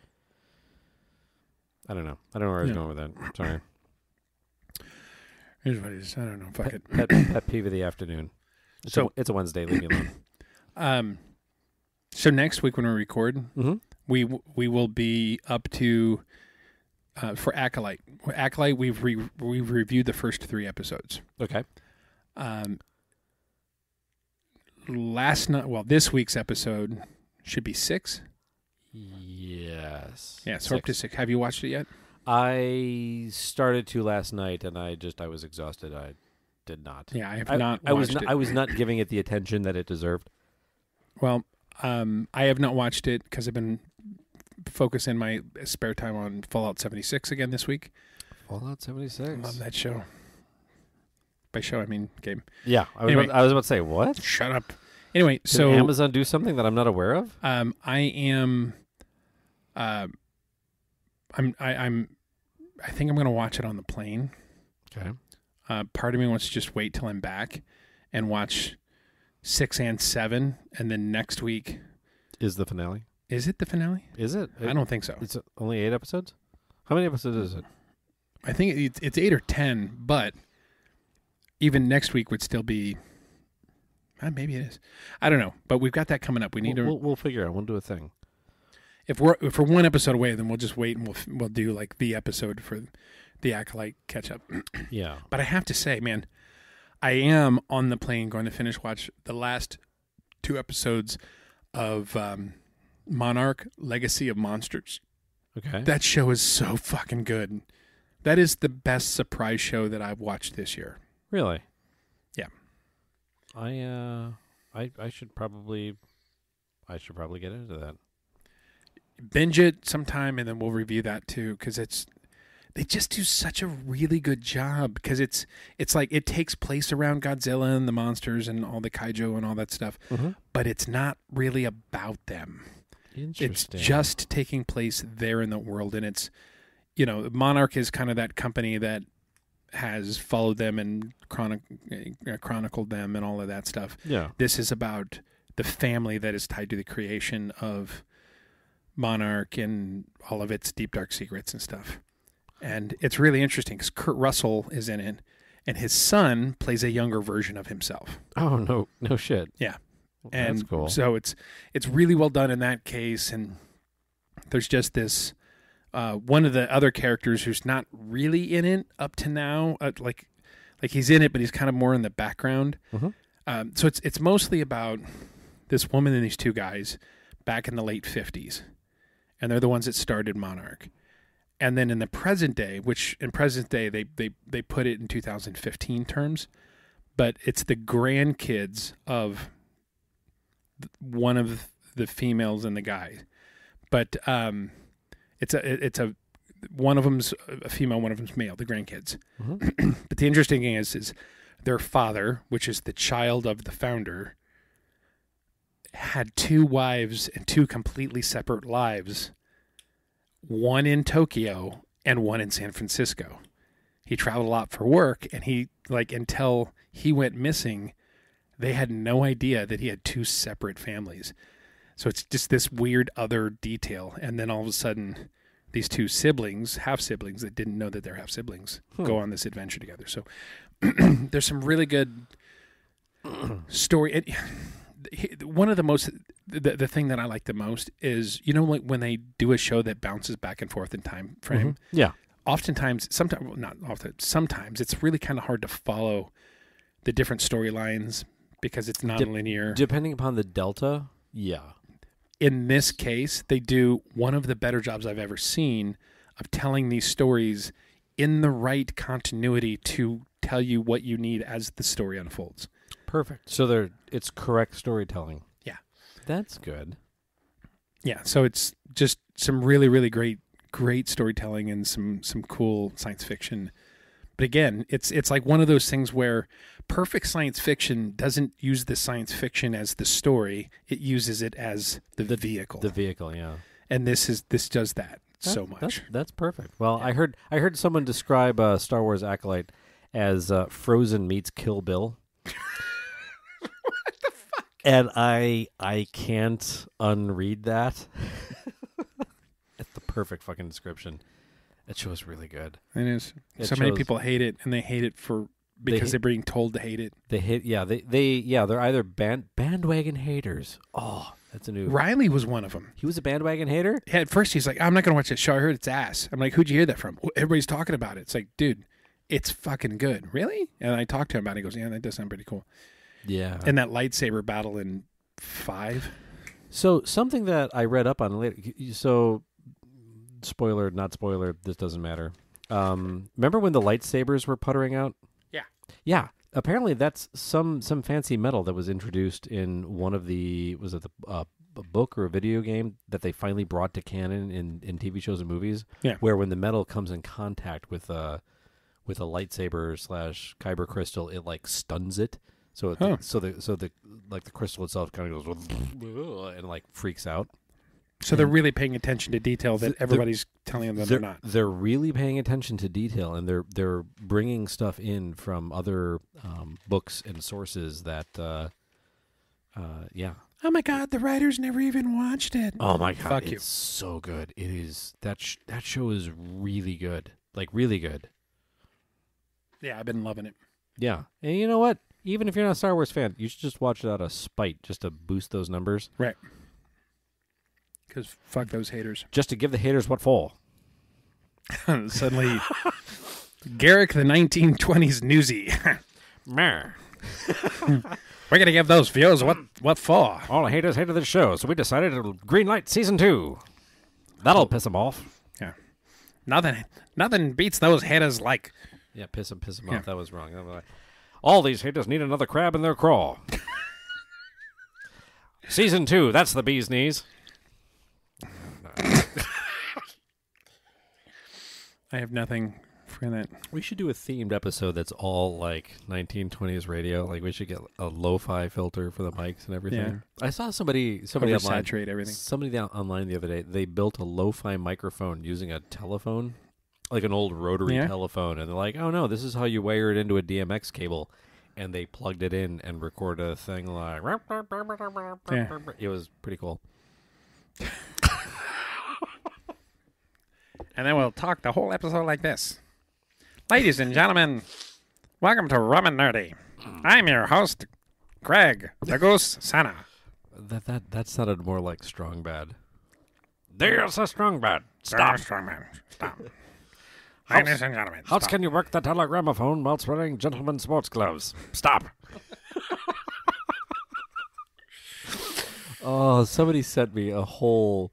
I don't know where I was going with that. Sorry. Here's what it is. I don't know. Fuck it. Pet peeve of the afternoon. It's a Wednesday. Leave me alone. So next week when we record, we will be up to for Acolyte. Acolyte, we've reviewed the first 3 episodes. Okay. This week's episode should be 6. Yes. Yeah, so up to 6. Have you watched it yet? I started to last night, and I was exhausted. I did not. Yeah, I have not watched it. I was not giving it the attention that it deserved. Well, I have not watched it because I've been focusing my spare time on Fallout 76 again this week. Fallout 76. I love that show. By show, I mean game. Yeah, I was about to say, what? Shut up. Anyway, Did Amazon do something that I'm not aware of? I think I'm going to watch it on the plane. Okay. Part of me wants to just wait till I'm back and watch 6 and 7, and then next week is the finale. Is it the finale? Is it? I don't think so. It's only 8 episodes? How many episodes is it? I think it's 8 or 10, but even next week would still be maybe it is. I don't know, but we've got that coming up. We'll figure out. We'll do a thing. If we're 1 episode away, then we'll just wait and we'll do like the episode for the Acolyte catch up. Yeah. But I have to say, man, I am on the plane going to watch the last 2 episodes of Monarch: Legacy of Monsters. Okay. That show is so fucking good. That is the best surprise show that I've watched this year. Really? Yeah. I should probably get into that. Binge it sometime, and then we'll review that too, because they just do such a really good job because it's like it takes place around Godzilla and the monsters and all the kaiju and all that stuff, but it's not really about them. It's just taking place there in the world, and it's, you know, Monarch is kind of that company that has followed them and chronicled them and all of that stuff. Yeah. This is about the family that is tied to the creation of Monarch and all of its deep, dark secrets and stuff. And it's really interesting because Kurt Russell is in it, and his son plays a younger version of himself. Oh, no shit. Yeah. Well, and that's cool. So it's really well done in that case, and there's just this one of the other characters who's not really in it up to now, like he's in it, but he's kind of more in the background. So it's mostly about this woman and these two guys back in the late 50s, and they're the ones that started Monarch. And then in the present day, which in present day they put it in 2015 terms, but it's the grandkids of one of the females and the guy. But it's a one of them's a female, one of them's male, the grandkids. But the interesting thing is their father, which is the child of the founder, had two wives and two completely separate lives, one in Tokyo and one in San Francisco. He traveled a lot for work, and until he went missing, they had no idea that he had two separate families. So it's just this weird other detail. And then all of a sudden, these two siblings, half-siblings that didn't know that they're half-siblings, go on this adventure together. So there's some really good story. One of the most, the thing that I like the most is, you know, like when they do a show that bounces back and forth in time frame. Yeah. Sometimes it's really kind of hard to follow the different storylines because it's non-linear. Depending upon the delta, yeah. In this case, they do one of the better jobs I've ever seen of telling these stories in the right continuity to tell you what you need as the story unfolds. Perfect. So it's correct storytelling. Yeah. That's good. Yeah, so it's just some really, really great storytelling and some cool science fiction. But again, it's like one of those things where perfect science fiction doesn't use the science fiction as the story; it uses it as the vehicle. The vehicle, yeah. And this does that so much. That's perfect. Well, yeah. I heard someone describe Star Wars Acolyte as Frozen meets Kill Bill. What the fuck? And I can't unread that. It's the perfect fucking description. That show is really good. It is. Many people hate it, and they hate it because they're being told to hate it. They hate, yeah. They're either bandwagon haters. Oh, that's a new. Riley was one of them. He was a bandwagon hater. Yeah, at first he's like, "I'm not going to watch that show. I heard it's ass." I'm like, "Who'd you hear that from?" Everybody's talking about it. It's like, dude, it's fucking good. Really? And I talked to him about it. He goes, "Yeah, that does sound pretty cool." Yeah. And that lightsaber battle in 5. So something that I read up on later. So. Spoiler, not spoiler, this doesn't matter. Remember when the lightsabers were puttering out? Yeah. Yeah. Apparently that's some fancy metal that was introduced in one of the, was it a book or a video game that they finally brought to canon in TV shows and movies? Yeah. Where when the metal comes in contact with a lightsaber / kyber crystal, it like stuns it. So the crystal itself kind of goes and like freaks out. So they're really paying attention to detail that everybody's telling them they're not. They're really paying attention to detail, and they're bringing stuff in from other books and sources that, yeah. Oh my God, the writers never even watched it. Oh my God, Fuck it's you. So good. It is that show is really good, like really good. Yeah, I've been loving it. Yeah, and you know what? Even if you're not a Star Wars fan, you should just watch it out of spite, just to boost those numbers. Right. Because fuck those haters. Just to give the haters what for. Suddenly, Garrick the 1920s newsy. We're going to give those viewers what for. All the haters hated the show, so we decided to greenlight season 2. That'll piss them off. Yeah. Nothing beats those haters like... Yeah, piss them off. That was wrong. All these haters need another crab in their craw. Season 2, that's the bee's knees. I have nothing for that. We should do a themed episode that's all like 1920s radio. Like we should get a lo-fi filter for the mics and everything. Yeah. I saw somebody online, Oversaturate everything. Somebody online the other day. They built a lo-fi microphone using a telephone, like an old rotary telephone, and they're like, "Oh no, this is how you wire it into a DMX cable." And they plugged it in and recorded a thing like. Yeah. It was pretty cool. And then we'll talk the whole episode like this. Ladies and gentlemen, welcome to Rum and Nerdy. I'm your host, Greg, the Goose Santa. That sounded more like Strong Bad. There's a Strong Bad. Stop. Strong man. Stop. Ladies and gentlemen, How stop. can you work the telegramophone while wearing gentlemen's sports gloves? Stop. Oh, somebody sent me a whole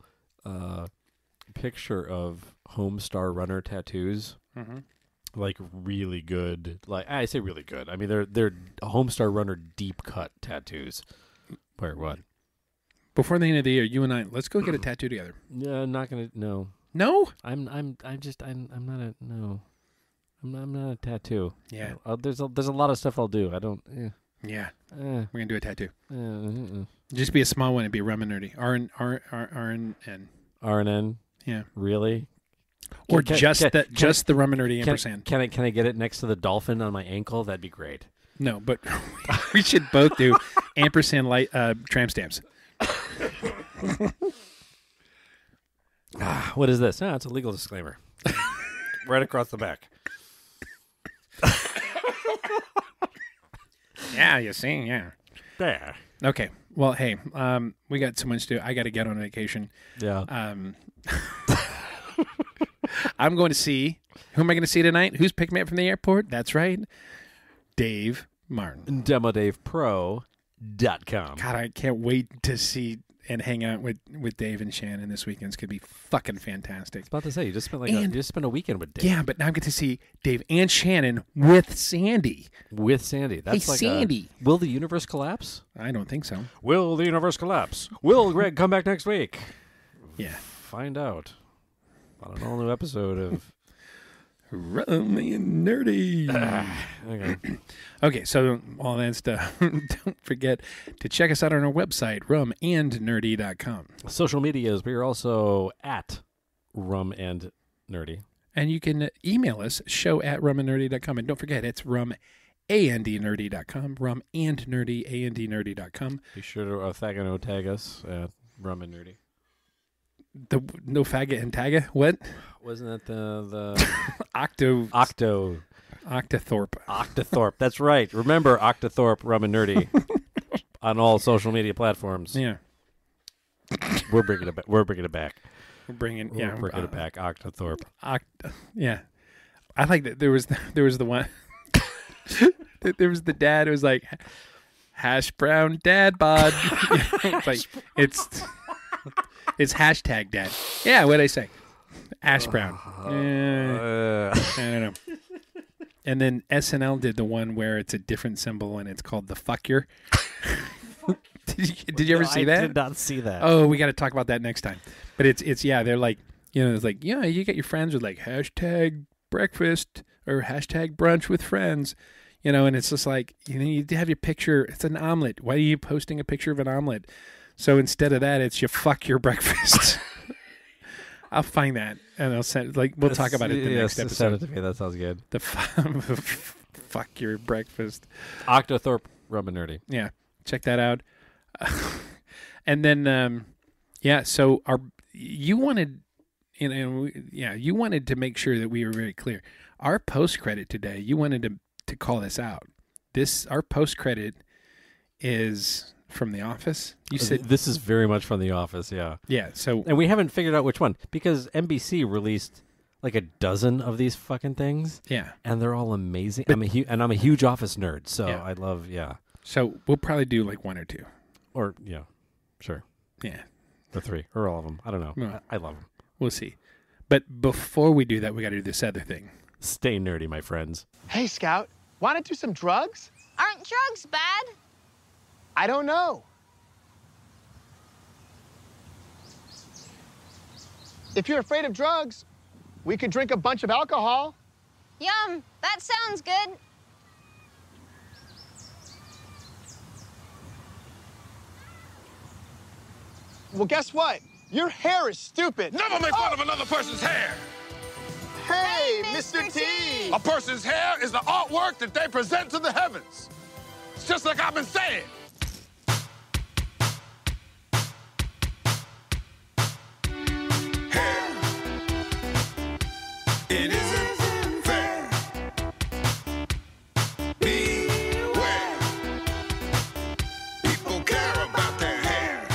picture of Homestar Runner tattoos. Mm-hmm. Like really good. Like I say really good. I mean they're Homestar Runner deep cut tattoos. Where what? Before the end of the year, you and I, let's go get a tattoo together. Yeah, I'm not gonna. No. No? I'm not a no. I'm not a tattoo. Yeah. There's a lot of stuff I'll do. I don't. Yeah. We're gonna do a tattoo. Mm-mm. Just be a small one and be Rum and Nerdy. R&N. R&N. Yeah. Really? Or just the Rum and Nerdy ampersand. Can I get it next to the dolphin on my ankle? That'd be great. No, but we should both do ampersand light tramp stamps. What is this? It's a legal disclaimer. Right across the back. Yeah, you see, yeah. There. Okay. Well, hey, we got so much to do. I got to get on vacation. Yeah. I'm going to see. Who am I going to see tonight? Who's picking me up from the airport? That's right, Dave Martin. DemoDavePro.com. God, I can't wait to see and hang out with Dave and Shannon this weekend. It's going to be fucking fantastic. I was about to say, you just spent a weekend with Dave. Yeah, but now I get to see Dave and Shannon with Sandy. With Sandy. That's hey, like Sandy. Will the universe collapse? I don't think so. Will the universe collapse? Will Greg come back next week? Yeah. Find out on an all-new episode of Rum and Nerdy. Okay. Okay, so all that stuff. Don't forget to check us out on our website, rumandnerdy.com. Social medias, we are also at Rum and Nerdy. And you can email us, show@rumandnerdy.com. And don't forget, it's rumandnerdy.com, rumandnerdy.com. Be sure to tag us at Rum and Nerdy. The no faggot and tagga? What? Wasn't that the Octothorpe. That's right. Remember Octothorpe, Rum and Nerdy on all social media platforms. Yeah. We're bringing it back. We're bringing it back. We're bringing it back. Octothorpe. Yeah. I like that. There was the one. There was the dad who was like, hash brown dad bod. It's hashtag dad. Yeah, what'd I say? Ash brown. I don't know. And then SNL did the one where it's a different symbol and it's called the fucker. Did you ever see that? I did not see that. Oh, we got to talk about that next time. But it's they're like, it's like, you get your friends with like hashtag breakfast or hashtag brunch with friends, and it's just like, you have your picture. It's an omelet. Why are you posting a picture of an omelet? So instead of that, it's you fuck your breakfast. I'll find that and I'll send. We'll talk about it the next episode. Send it to me. That sounds good. The fuck your breakfast. Octothorpe Rum and Nerdy. Yeah, check that out. And then, So you wanted, you wanted to make sure that we were very clear. Our post credit today, you wanted to call this out. Our post credit is from The Office. You said this is very much from The Office. Yeah. Yeah. So, and we haven't figured out which one because NBC released like a dozen of these fucking things. Yeah. And they're all amazing. I'm a huge Office nerd, so I love. Yeah. So we'll probably do like one or two. Or sure. Yeah. The three or all of them. I don't know. No. I love them. We'll see. But before we do that, we got to do this other thing. Stay nerdy, my friends. Hey, Scout, want to do some drugs? Aren't drugs bad? I don't know. If you're afraid of drugs, We could drink a bunch of alcohol. Yum, that sounds good. Well, guess what? Your hair is stupid. Never make fun of another person's hair. Hey, Mr. T! A person's hair is the artwork that they present to the heavens. It's just like I've been saying. Hair. It isn't fair. Beware. People care about their hair.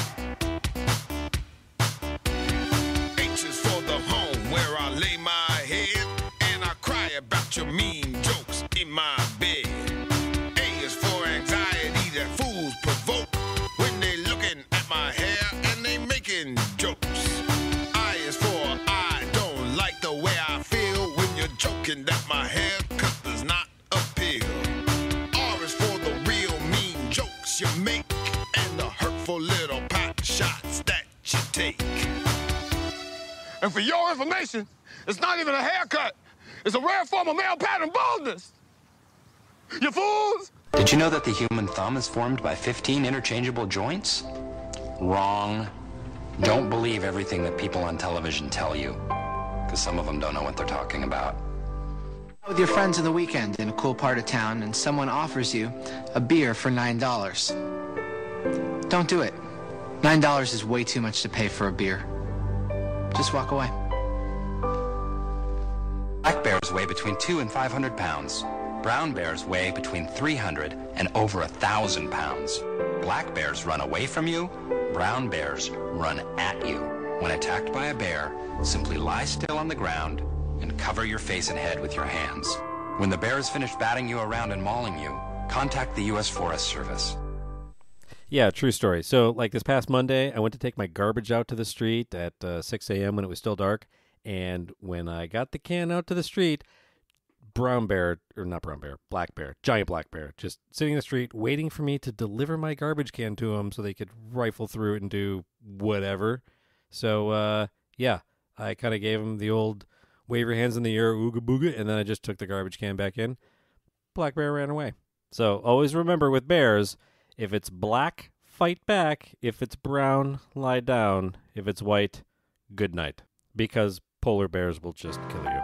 H is for the home where I lay my head and I cry about your mean jokes in my bed. A is for anxiety that fools provoke when they looking at my hair and they making jokes. I is for I don't like the way I feel when you're joking that my haircut does not appeal. R is for the real mean jokes you make and the hurtful little pot shots that you take. And for your information, it's not even a haircut. It's a rare form of male pattern baldness. You fools! Did you know that the human thumb is formed by 15 interchangeable joints? Wrong. Don't believe everything that people on television tell you, because some of them don't know what they're talking about. With your friends on the weekend in a cool part of town and someone offers you a beer for $9. Don't do it. $9 is way too much to pay for a beer. Just walk away. Black bears weigh between 200 and 500 pounds. Brown bears weigh between 300 and over 1,000 pounds. Black bears run away from you. Brown bears run at you. When attacked by a bear, simply lie still on the ground and cover your face and head with your hands. When the bear is finished batting you around and mauling you, contact the U.S. Forest Service. Yeah, true story. So, like this past Monday, I went to take my garbage out to the street at 6 a.m. when it was still dark. And when I got the can out to the street, black bear, giant black bear, just sitting in the street waiting for me to deliver my garbage can to him so they could rifle through it and do whatever. So, yeah, I kind of gave him the old wave your hands in the air, ooga booga, and then I just took the garbage can back in. Black bear ran away. So always remember with bears, if it's black, fight back. If it's brown, lie down. If it's white, good night. Because polar bears will just kill you.